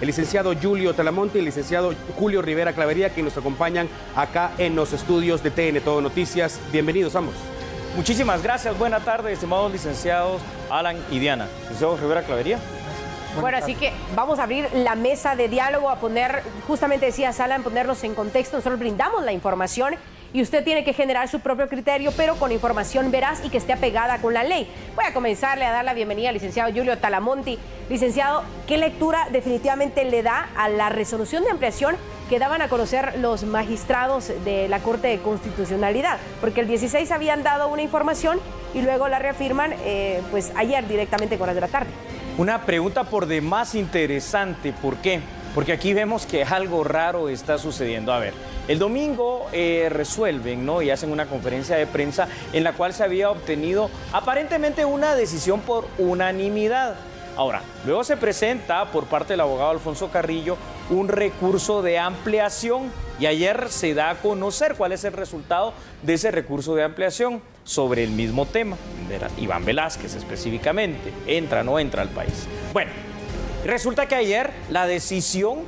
el licenciado Julio Talamonte y el licenciado Julio Rivera Clavería, que nos acompañan acá en los estudios de TN Todo Noticias. Bienvenidos ambos. Muchísimas gracias. Buenas tardes, estimados licenciados Alan y Diana. Licenciado Rivera Clavería. Bueno, así que vamos a abrir la mesa de diálogo, a poner, justamente decía Alan, ponernos en contexto. Nosotros brindamos la información y usted tiene que generar su propio criterio, pero con información veraz y que esté apegada con la ley. Voy a comenzarle a dar la bienvenida al licenciado Julio Talamonte. Licenciado, ¿qué lectura definitivamente le da a la resolución de ampliación que daban a conocer los magistrados de la Corte de Constitucionalidad? Porque el 16 habían dado una información y luego la reafirman pues ayer directamente con horas de la tarde. Una pregunta por demás interesante. ¿Por qué? Porque aquí vemos que algo raro está sucediendo. A ver, el domingo resuelven, ¿no? Y hacen una conferencia de prensa en la cual se había obtenido aparentemente una decisión por unanimidad. Ahora, luego se presenta por parte del abogado Alfonso Carrillo un recurso de ampliación y ayer se da a conocer cuál es el resultado de ese recurso de ampliación sobre el mismo tema. Iván Velázquez específicamente, ¿entra o no entra al país? Bueno, resulta que ayer la decisión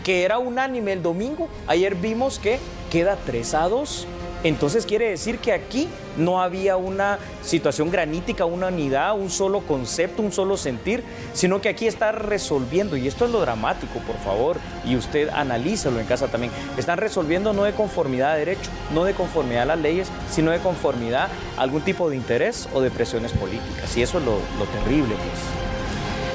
que era unánime el domingo, ayer vimos que queda 3-2. Entonces quiere decir que aquí no había una situación granítica, una unidad, un solo concepto, un solo sentir, sino que aquí está resolviendo, y esto es lo dramático, por favor, y usted analízalo en casa también, están resolviendo no de conformidad a derecho, no de conformidad a las leyes, sino de conformidad a algún tipo de interés o de presiones políticas, y eso es lo terrible, pues.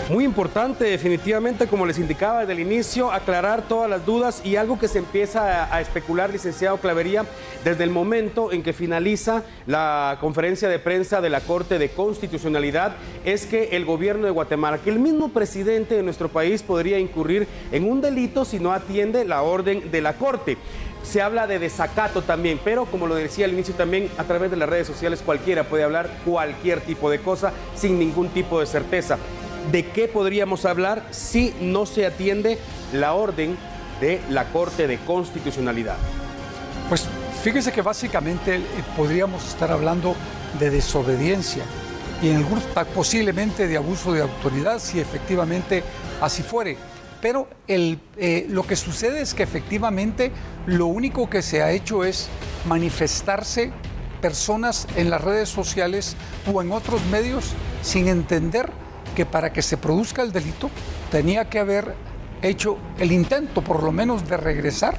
Muy importante, definitivamente, como les indicaba desde el inicio, aclarar todas las dudas y algo que se empieza a especular, licenciado Clavería, desde el momento en que finaliza la conferencia de prensa de la Corte de Constitucionalidad, es que el gobierno de Guatemala, que el mismo presidente de nuestro país podría incurrir en un delito si no atiende la orden de la Corte. Se habla de desacato también, pero como lo decía al inicio también, a través de las redes sociales cualquiera puede hablar cualquier tipo de cosa sin ningún tipo de certeza. ¿De qué podríamos hablar si no se atiende la orden de la Corte de Constitucionalidad? Pues fíjese que básicamente podríamos estar hablando de desobediencia y en algunos posiblemente de abuso de autoridad, si efectivamente así fuere. Pero lo que sucede es que efectivamente lo único que se ha hecho es manifestarse personas en las redes sociales o en otros medios sin entender que para que se produzca el delito tenía que haber hecho el intento, por lo menos, de regresar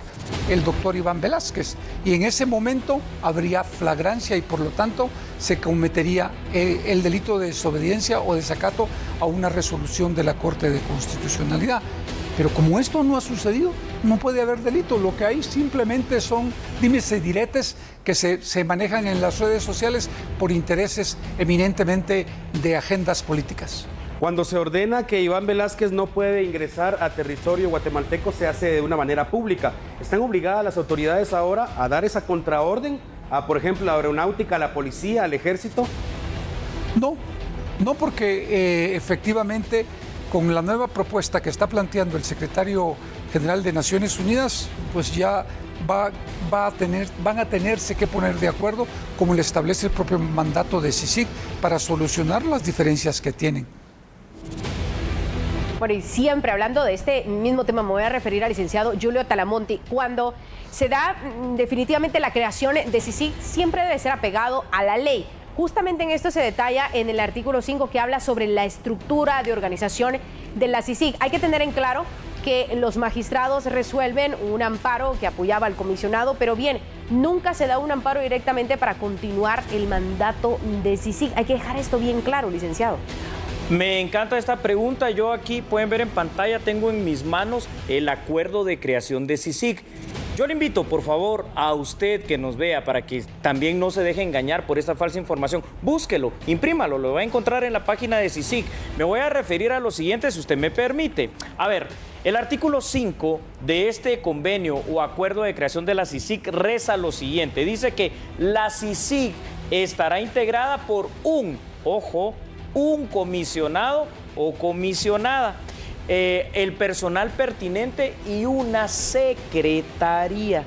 el doctor Iván Velázquez. Y en ese momento habría flagrancia y, por lo tanto, se cometería el delito de desobediencia o desacato a una resolución de la Corte de Constitucionalidad. Pero como esto no ha sucedido, no puede haber delito. Lo que hay simplemente son dimes y diretes que se manejan en las redes sociales por intereses eminentemente de agendas políticas. Cuando se ordena que Iván Velázquez no puede ingresar a territorio guatemalteco, se hace de una manera pública. ¿Están obligadas las autoridades ahora a dar esa contraorden a, por ejemplo, la aeronáutica, a la policía, al ejército? No porque efectivamente con la nueva propuesta que está planteando el secretario general de Naciones Unidas, pues ya van a tenerse que poner de acuerdo, como le establece el propio mandato de CICIG, para solucionar las diferencias que tienen. Bueno, y siempre hablando de este mismo tema, me voy a referir al licenciado Julio Talamonte. Cuando se da definitivamente la creación de CICIG, siempre debe ser apegado a la ley. Justamente en esto se detalla en el artículo 5 que habla sobre la estructura de organización de la CICIG. Hay que tener en claro que los magistrados resuelven un amparo que apoyaba al comisionado, pero bien, nunca se da un amparo directamente para continuar el mandato de CICIG. Hay que dejar esto bien claro, licenciado. Me encanta esta pregunta. Yo aquí, pueden ver en pantalla, tengo en mis manos el acuerdo de creación de CICIG. Yo le invito, por favor, a usted que nos vea para que también no se deje engañar por esta falsa información. Búsquelo, imprímalo, lo va a encontrar en la página de CICIG. Me voy a referir a lo siguiente, si usted me permite. A ver, el artículo 5 de este convenio o acuerdo de creación de la CICIG reza lo siguiente. Dice que la CICIG estará integrada por un comisionado o comisionada, el personal pertinente y una secretaría.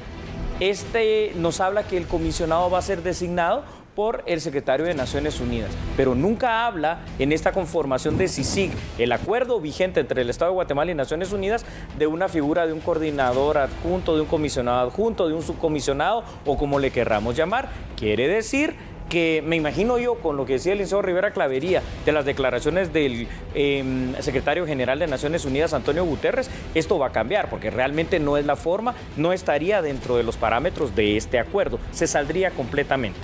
Nos habla que el comisionado va a ser designado por el secretario de Naciones Unidas, pero nunca habla en esta conformación de CICIG, el acuerdo vigente entre el Estado de Guatemala y Naciones Unidas, de una figura de un coordinador adjunto, de un comisionado adjunto, de un subcomisionado o como le querramos llamar. Quiere decir que me imagino yo, con lo que decía el licenciado Rivera Clavería, de las declaraciones del secretario general de Naciones Unidas, Antonio Guterres, esto va a cambiar, porque realmente no es la forma, no estaría dentro de los parámetros de este acuerdo, se saldría completamente.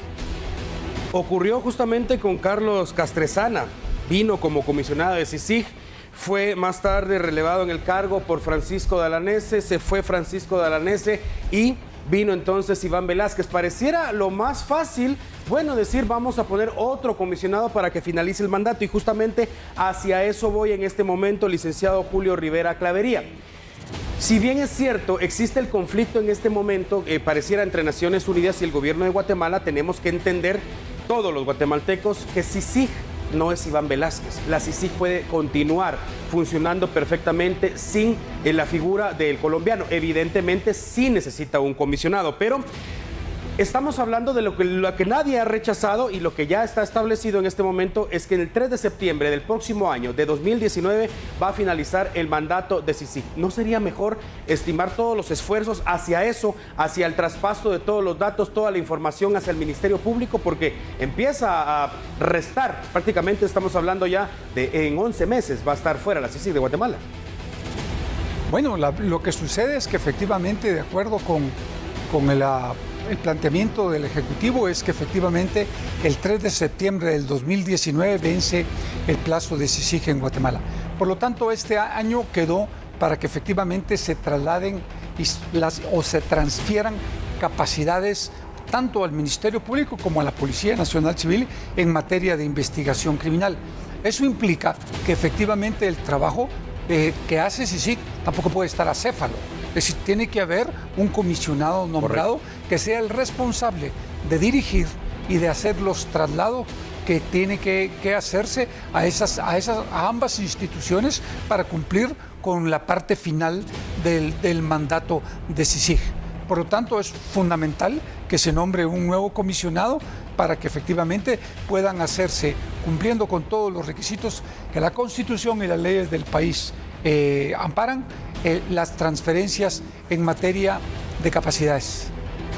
Ocurrió justamente con Carlos Castresana, vino como comisionado de CICIG, fue más tarde relevado en el cargo por Francisco Dalanese, se fue Francisco Dalanese y vino entonces Iván Velázquez. Pareciera lo más fácil, bueno, decir vamos a poner otro comisionado para que finalice el mandato, y justamente hacia eso voy en este momento, licenciado Julio Rivera Clavería. Si bien es cierto, existe el conflicto en este momento, pareciera entre Naciones Unidas y el gobierno de Guatemala, tenemos que entender todos los guatemaltecos que CICIG no es Iván Velázquez. La CICIG puede continuar funcionando perfectamente sin la figura del colombiano. Evidentemente sí necesita un comisionado, pero estamos hablando de lo que nadie ha rechazado, y lo que ya está establecido en este momento es que el 3 de septiembre del próximo año, de 2019, va a finalizar el mandato de CICIG. ¿No sería mejor estimar todos los esfuerzos hacia eso, hacia el traspaso de todos los datos, toda la información hacia el Ministerio Público? Porque empieza a restar, prácticamente estamos hablando ya de en 11 meses va a estar fuera la CICIG de Guatemala. Bueno, lo que sucede es que efectivamente, de acuerdo con el planteamiento del Ejecutivo, es que efectivamente el 3 de septiembre del 2019 vence el plazo de CICIG en Guatemala. Por lo tanto, este año quedó para que efectivamente se trasladen o se transfieran capacidades tanto al Ministerio Público como a la Policía Nacional Civil en materia de investigación criminal. Eso implica que efectivamente el trabajo que hace CICIG tampoco puede estar acéfalo. Es decir, tiene que haber un comisionado nombrado que sea el responsable de dirigir y de hacer los traslados que tiene que hacerse a ambas instituciones para cumplir con la parte final del mandato de CICIG. Por lo tanto, es fundamental que se nombre un nuevo comisionado para que efectivamente puedan hacerse, cumpliendo con todos los requisitos que la Constitución y las leyes del país amparan, las transferencias en materia de capacidades.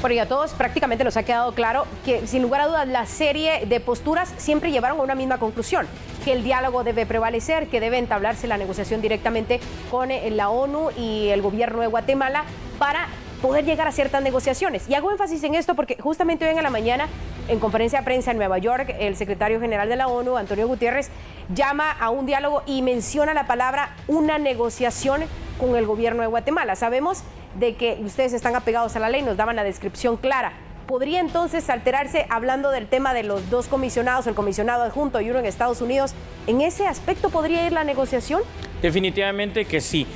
Bueno, y a todos prácticamente nos ha quedado claro que, sin lugar a dudas, la serie de posturas siempre llevaron a una misma conclusión, que el diálogo debe prevalecer, que debe entablarse la negociación directamente con la ONU y el gobierno de Guatemala para poder llegar a ciertas negociaciones. Y hago énfasis en esto porque justamente hoy en la mañana, en conferencia de prensa en Nueva York, el secretario general de la ONU, Antonio Guterres, llama a un diálogo y menciona la palabra una negociación con el gobierno de Guatemala. Sabemos de que ustedes están apegados a la ley, nos daban la descripción clara. ¿Podría entonces alterarse, hablando del tema de los dos comisionados, el comisionado adjunto y uno en Estados Unidos, en ese aspecto podría ir la negociación? Definitivamente que sí.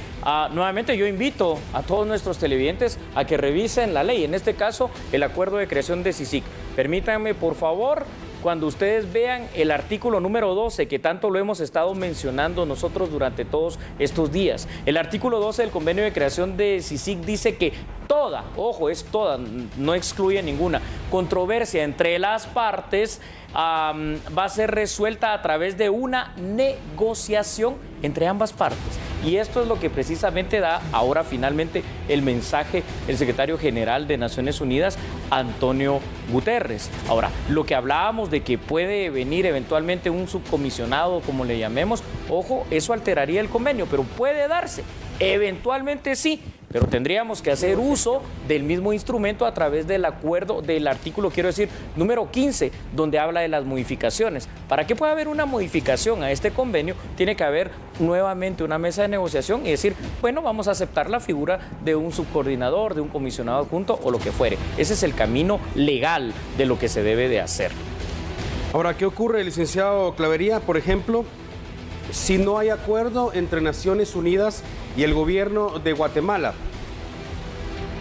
Nuevamente yo invito a todos nuestros televidentes a que revisen la ley, en este caso el acuerdo de creación de CICIG. Permítanme, por favor, cuando ustedes vean el artículo número 12, que tanto lo hemos estado mencionando nosotros durante todos estos días. El artículo 12 del convenio de creación de CICIG dice que toda, ojo, es toda, no excluye ninguna, controversia entre las partes va a ser resuelta a través de una negociación entre ambas partes. Y esto es lo que precisamente da ahora finalmente el mensaje el secretario general de Naciones Unidas, Antonio Guterres. Ahora, lo que hablábamos de que puede venir eventualmente un subcomisionado, como le llamemos, ojo, eso alteraría el convenio, pero puede darse. Eventualmente sí, pero tendríamos que hacer uso del mismo instrumento a través del acuerdo, del artículo, quiero decir, número 15, donde habla de las modificaciones. Para que pueda haber una modificación a este convenio, tiene que haber nuevamente una mesa de negociación y decir, bueno, vamos a aceptar la figura de un subcoordinador, de un comisionado adjunto o lo que fuere. Ese es el camino legal de lo que se debe de hacer. Ahora, ¿qué ocurre, licenciado Clavería? Por ejemplo, si no hay acuerdo entre Naciones Unidas y el gobierno de Guatemala.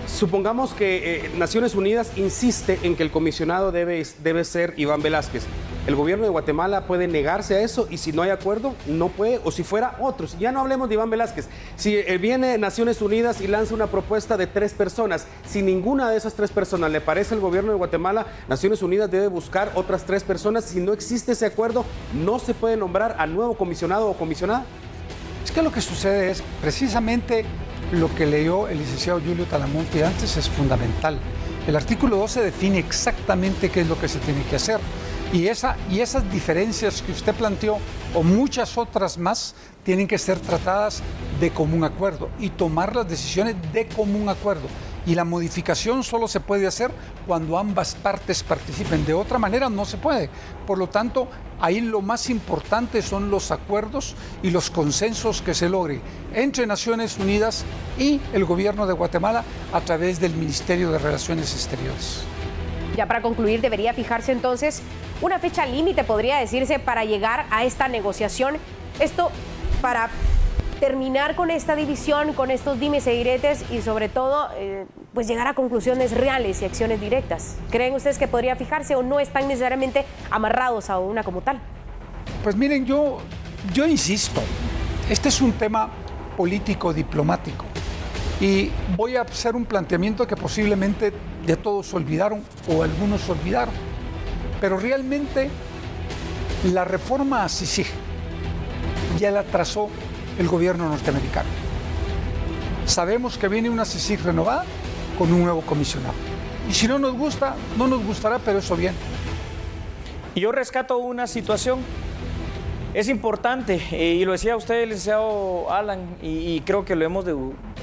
Supongamos que Naciones Unidas insiste en que el comisionado debe ser Iván Velázquez. el gobierno de Guatemala puede negarse a eso y si no hay acuerdo, no puede, o si fuera otros. Ya no hablemos de Iván Velázquez. Si viene Naciones Unidas y lanza una propuesta de 3 personas, si ninguna de esas 3 personas le parece al gobierno de Guatemala, Naciones Unidas debe buscar otras 3 personas. Si no existe ese acuerdo, no se puede nombrar a nuevo comisionado o comisionada. Es que lo que sucede es precisamente lo que leyó el licenciado Julio Talamonte antes es fundamental. El artículo 12 define exactamente qué es lo que se tiene que hacer. Y esas diferencias que usted planteó, o muchas otras más, tienen que ser tratadas de común acuerdo y tomar las decisiones de común acuerdo. Y la modificación solo se puede hacer cuando ambas partes participen. De otra manera no se puede. Por lo tanto, ahí lo más importante son los acuerdos y los consensos que se logren entre Naciones Unidas y el gobierno de Guatemala a través del Ministerio de Relaciones Exteriores. Ya para concluir, debería fijarse entonces una fecha límite, podría decirse, para llegar a esta negociación. Esto para terminar con esta división, con estos dimes y diretes y sobre todo, pues llegar a conclusiones reales y acciones directas. ¿Creen ustedes que podría fijarse o no están necesariamente amarrados a una como tal? Pues miren, yo insisto, este es un tema político diplomático y voy a hacer un planteamiento que posiblemente ya todos olvidaron o algunos olvidaron, pero realmente la reforma a CICIG ya la trazó el gobierno norteamericano. Sabemos que viene una CICIG renovada con un nuevo comisionado. Y si no nos gusta, no nos gustará, pero eso bien. Y yo rescato una situación. Es importante, y lo decía usted, licenciado Alan, y creo que lo hemos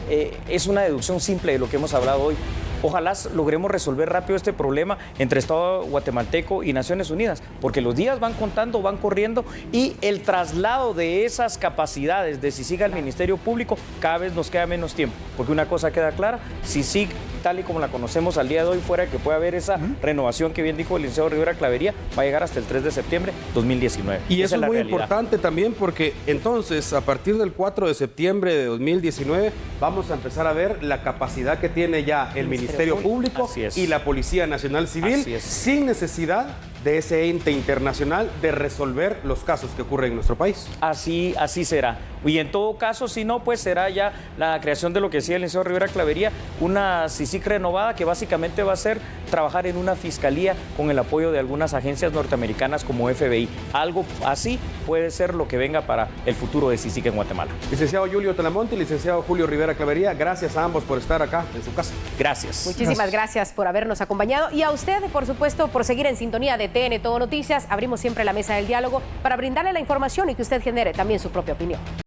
es una deducción simple de lo que hemos hablado hoy. Ojalá logremos resolver rápido este problema entre Estado guatemalteco y Naciones Unidas, porque los días van contando, van corriendo y el traslado de esas capacidades de CICIG al Ministerio Público cada vez nos queda menos tiempo, porque una cosa queda clara, CICIG tal y como la conocemos al día de hoy, fuera de que pueda haber esa renovación que bien dijo el licenciado Rivera Clavería, va a llegar hasta el 3 de septiembre de 2019. Y eso es muy realidad. importante también porque entonces a partir del 4 de septiembre de 2019 vamos a empezar a ver la capacidad que tiene ya el Ministerio Público y la Policía Nacional Civil sin necesidad de ese ente internacional de resolver los casos que ocurren en nuestro país. Así será. Y en todo caso, si no, pues será ya la creación de lo que decía el licenciado Rivera Clavería, una CICIG renovada que básicamente va a ser trabajar en una fiscalía con el apoyo de algunas agencias norteamericanas como FBI. Algo así puede ser lo que venga para el futuro de CICIG en Guatemala. Licenciado Julio Talamonte y licenciado Julio Rivera Clavería, gracias a ambos por estar acá en su casa. Gracias. Muchísimas gracias por habernos acompañado y a usted, por supuesto, por seguir en sintonía de TN Todo Noticias. Abrimos siempre la mesa del diálogo para brindarle la información y que usted genere también su propia opinión.